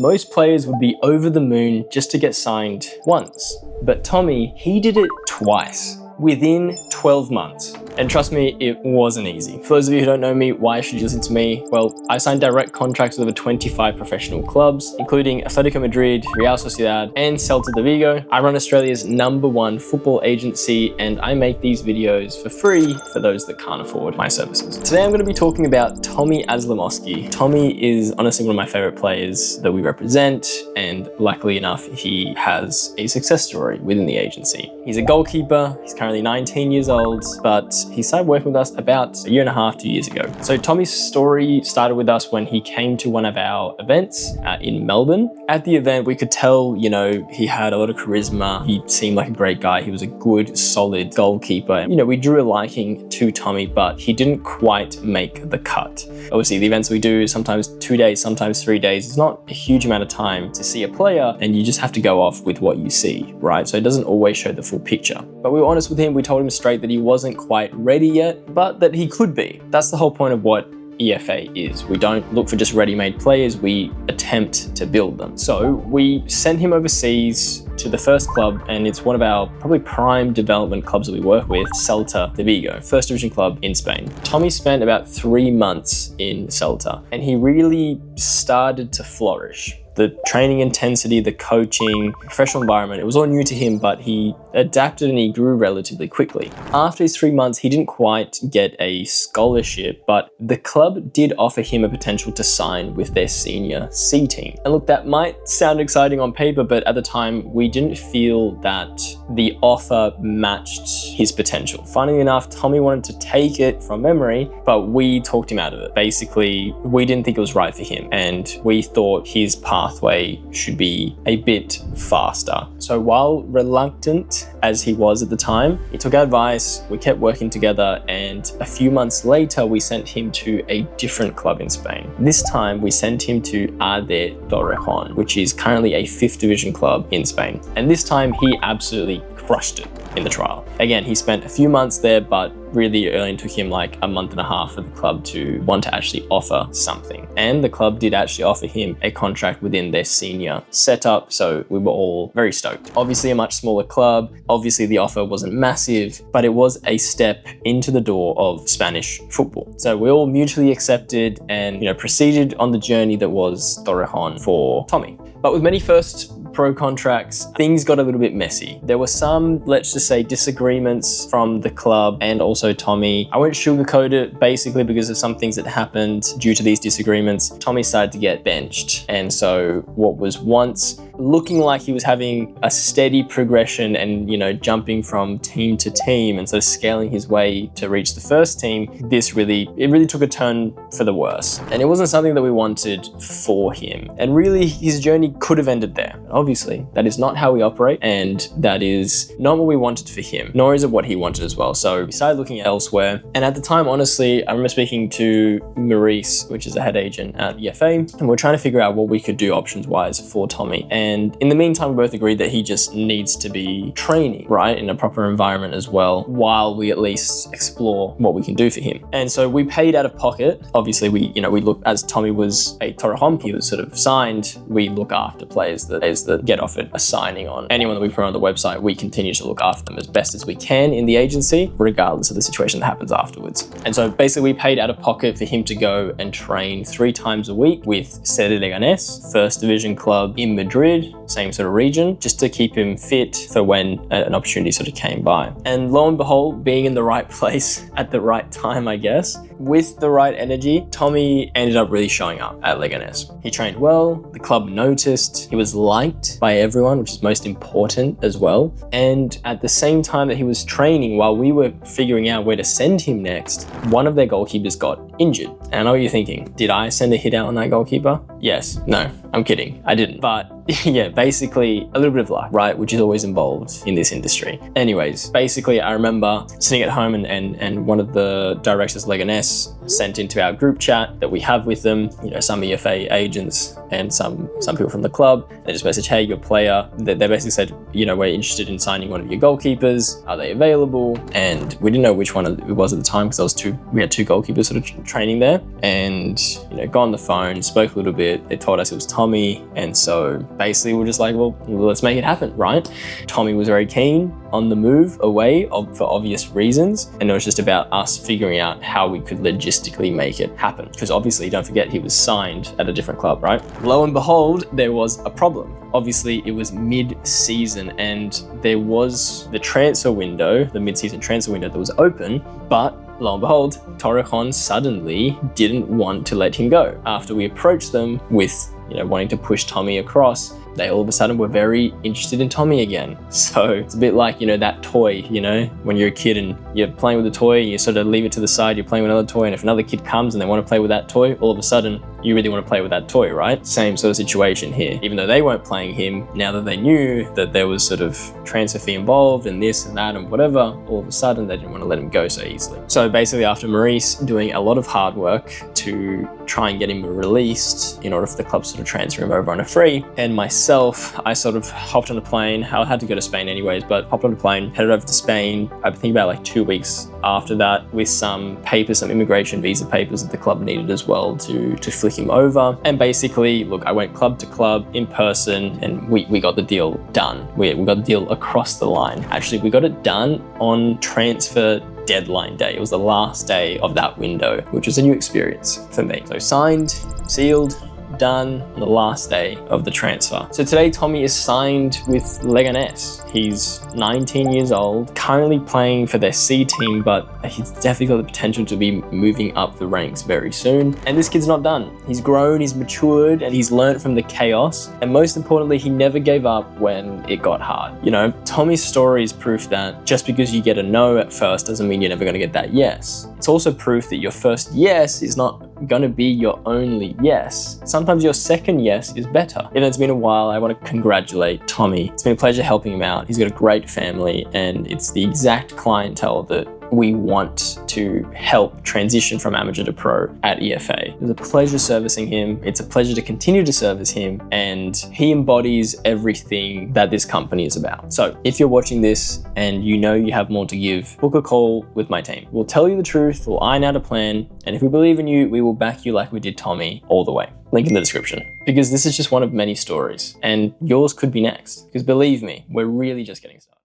Most players would be over the moon just to get signed once. But Tommy, he did it twice within 12 months. And trust me, it wasn't easy. For those of you who don't know me, why should you listen to me? Well, I signed direct contracts with over 25 professional clubs, including Atletico Madrid, Real Sociedad, and Celta de Vigo. I run Australia's #1 football agency, and I make these videos for free for those that can't afford my services. Today, I'm going to be talking about Tommy Aslamowski. Tommy is honestly one of my favorite players that we represent, and luckily enough, he has a success story within the agency. He's a goalkeeper. He's currently 19 years old, but he started working with us about a year and a half, 2 years ago. So Tommy's story started with us when he came to one of our events in Melbourne. At the event, we could tell, he had a lot of charisma. He seemed like a great guy. He was a good, solid goalkeeper. We drew a liking to Tommy, but he didn't quite make the cut. Obviously, the events we do, sometimes 2 days, sometimes 3 days. It's not a huge amount of time to see a player, and you just have to go off with what you see, right? So it doesn't always show the full picture. But we were honest with him. We told him straight that he wasn't quite ready yet, but that he could be. That's the whole point of what EFA is. We don't look for just ready-made players, we attempt to build them. So we sent him overseas to the first club, and it's one of our probably prime development clubs that we work with, Celta de Vigo, first division club in Spain. Tommy spent about 3 months in Celta, and he really started to flourish. The training intensity, the coaching, professional environment, it was all new to him, but he adapted and he grew relatively quickly. After his 3 months, he didn't quite get a scholarship, but the club did offer him a potential to sign with their senior C team. And look, that might sound exciting on paper, but at the time, we didn't feel that the offer matched his potential. Funnily enough, Tommy wanted to take it from memory, but we talked him out of it. Basically, we didn't think it was right for him, and we thought his pathway should be a bit faster. So while reluctant as he was at the time, he took our advice, we kept working together, and a few months later, we sent him to a different club in Spain. This time, we sent him to AD Torrejón, which is currently a 5th division club in Spain. And this time, he absolutely crushed it in the trial. Again, he spent a few months there, but really it only took him like a month and a half for the club to want to actually offer something. And the club did actually offer him a contract within their senior setup, so we were all very stoked. Obviously a much smaller club, obviously the offer wasn't massive, but it was a step into the door of Spanish football. So we all mutually accepted and proceeded on the journey that was Torrejón for Tommy. But with many first pro contracts, things got a little bit messy. There were some, let's just say, disagreements from the club and also Tommy. I won't sugarcoat it, basically because of some things that happened due to these disagreements. Tommy started to get benched. And so what was once looking like he was having a steady progression and, jumping from team to team and sort of scaling his way to reach the first team, it really took a turn for the worse. And it wasn't something that we wanted for him. And really his journey could have ended there. Obviously, that is not how we operate, and that is not what we wanted for him, nor is it what he wanted as well. So we started looking elsewhere. And at the time, honestly, I remember speaking to Maurice, which is a head agent at EFA, and we're trying to figure out what we could do options-wise for Tommy. And in the meantime, we both agreed that he just needs to be training, right, in a proper environment as well, while we at least explore what we can do for him. And so we paid out of pocket. Obviously, we look, as Tommy was a Torrejón, he was sort of signed, we look after players that get offered a signing on. Anyone that we put on the website, we continue to look after them as best as we can in the agency, regardless of the situation that happens afterwards. And so basically we paid out of pocket for him to go and train 3 times a week with Sede Leganés, first division club in Madrid, same sort of region, just to keep him fit for when an opportunity sort of came by. And lo and behold, being in the right place at the right time, I guess, with the right energy, Tommy ended up really showing up at Leganés. He trained well, the club noticed, he was liked by everyone, which is most important as well. And at the same time that he was training, while we were figuring out where to send him next, one of their goalkeepers got injured. And I know what you're thinking, did I send a hit out on that goalkeeper? Yes, no, I'm kidding, I didn't. But yeah, basically a little bit of luck, right? Which is always involved in this industry. Anyways, basically I remember sitting at home and one of the directors of Leganés SMS sent into our group chat that we have with them, you know, some EFA agents and some people from the club. They just message, hey, your player. They basically said, you know, we're interested in signing one of your goalkeepers. Are they available? And we didn't know which one it was at the time because we had two goalkeepers sort of training there. And, you know, got on the phone, spoke a little bit. They told us it was Tommy. And so basically we're just like, well, let's make it happen, right? Tommy was very keen on the move away for obvious reasons. And it was just about us figuring out how we could logistically make it happen. Because obviously, don't forget, he was signed at a different club, right? Lo and behold, there was a problem. Obviously, it was mid-season and there was the transfer window, the mid-season transfer window that was open, but lo and behold, Torrejón suddenly didn't want to let him go. After we approached them with, you know, wanting to push Tommy across, they all of a sudden were very interested in Tommy again. So it's a bit like, you know, that toy, you know, when you're a kid and you're playing with a toy, you sort of leave it to the side, you're playing with another toy, and if another kid comes and they want to play with that toy, all of a sudden you really want to play with that toy, right? Same sort of situation here. Even though they weren't playing him, now that they knew that there was sort of transfer fee involved and this and that and whatever, all of a sudden they didn't want to let him go so easily. So basically, after Maurice doing a lot of hard work to try and get him released in order for the club to sort of transfer him over on a free, and myself, I sort of hopped on a plane. I had to go to Spain anyways, but hopped on a plane, headed over to Spain. I think about like 2 weeks after that, with some papers, some immigration visa papers that the club needed as well to flick him over. And basically, look, I went club to club in person and we got the deal done. We got the deal across the line. Actually, we got it done on transfer deadline day. It was the last day of that window, which was a new experience for me. So signed, sealed, done on the last day of the transfer. So today Tommy is signed with Leganés. He's 19 years old, currently playing for their C team, but he's definitely got the potential to be moving up the ranks very soon. And this kid's not done. He's grown, he's matured, and he's learned from the chaos. And most importantly, he never gave up when it got hard. You know, Tommy's story is proof that just because you get a no at first doesn't mean you're never going to get that yes. It's also proof that your first yes is not going to be your only yes. Sometimes your second yes is better. Even though it's been a while, I want to congratulate Tommy. It's been a pleasure helping him out. He's got a great family and it's the exact clientele that we want to help transition from amateur to pro at EFA. It was a pleasure servicing him. It's a pleasure to continue to service him, and he embodies everything that this company is about. So if you're watching this and you know you have more to give, book a call with my team. We'll tell you the truth, we'll iron out a plan, and if we believe in you, we will back you like we did Tommy all the way. Link in the description. Because this is just one of many stories, and yours could be next. Because believe me, we're really just getting started.